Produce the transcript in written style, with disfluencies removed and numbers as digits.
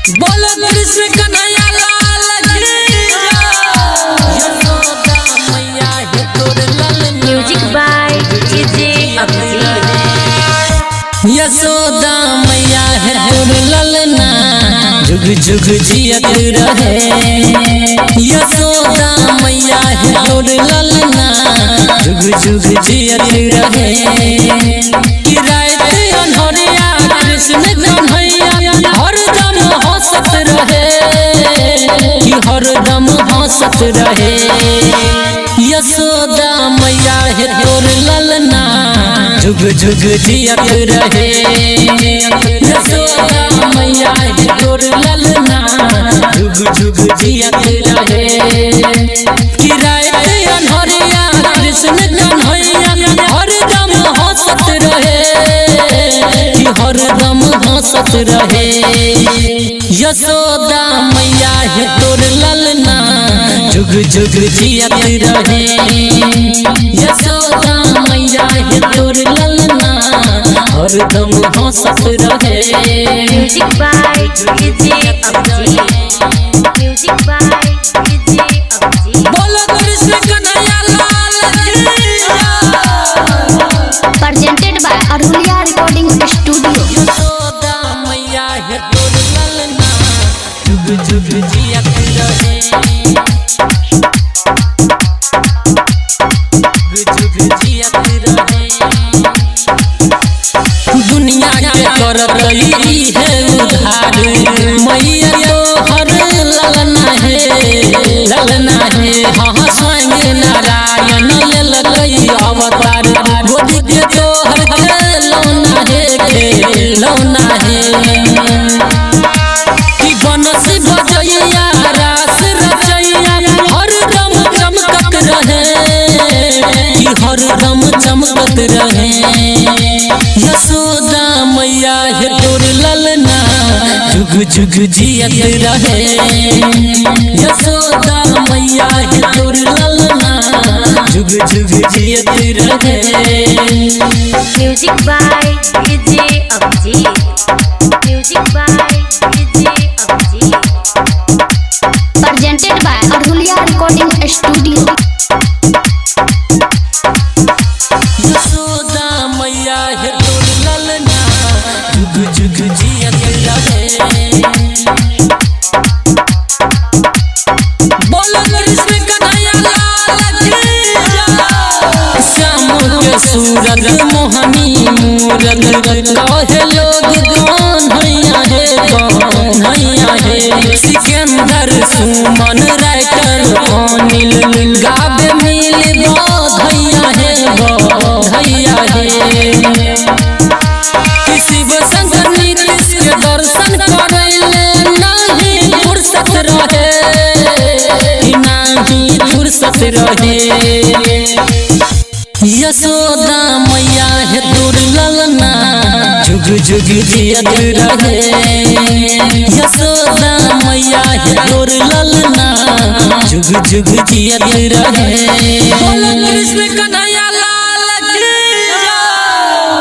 बोलो कृष्ण कन्हैया लाल की यशोदा मैया है तोर लाल। Music by DJ Abhijeet. Yashoda मैया है तोर ललना जुग जुग जियत रहे। यशोदा मैया है तोर ललना जुग जुग जियत रहे। कि रात अनहरिया कृष्ण कन्हैया हरदम हंसत रहे। कि हरदम हंसत रहे। यशोदा मैया है तोर ललना जुग जुग जियत रहे। यशोदा मैया है तोर ललना जुग जुग जियत रहे। कि रात अनहरिया कृष्ण कन्हैया हरदम हंसत रहे। कि हरदम हंसत रहे। यशोदा मैया है तोर ललना जुग जुग जियत रहे। यशोदा मैया है तोर ललना हरदम हंसत रहे। Music by DJ Abhijeet. Music by DJ Abhijeet. बोलो कृष्ण कन्हैया लाल की presented by Aruliya recording studio. Yashoda मैया है तोर ललना जुग जुग जियत रहे। जुग जुग जियत रहे। दुनिया के करत ई है उधार मैया तो हर ललना है। ललना है हाँ स्वयं नारायण ललकई अवतार। गोदी के तो हर लौना है लौना है। कि बनस बजैया रास रचैया हरदम चमकत रहे। कि हरदम चमकत रहे। यशोदा मैया है तोर ललना जुग जुग जियत रहे। यशोदा मैया है तोर ललना जुग जुग जियत रहे। Music by DJ Abhijeet. Music by DJ Abhijeet. Presented by Aruliya recording studio. Yashoda मैया है तोर ललना जुग जुग जियत रहे। बोलो कृष्ण कन्हैया लाल की श्याम के सूरत मोहनी मूरत कहे लोग कन्हैया है। सिकंदर सुमन राइटर अनिल गावे मिल बधैया है। शिव शंकर नीतीश के दर्शन करैले नहीं फुर्सत रहे। कि नहीं फुर्सत रहे। यशोदा मैया है तोर ललना जुग जुग जियत रहे। यशोदा मैया है तोर ललना जुग जुग जियत रहे। बोलो कृष्ण कन्हैया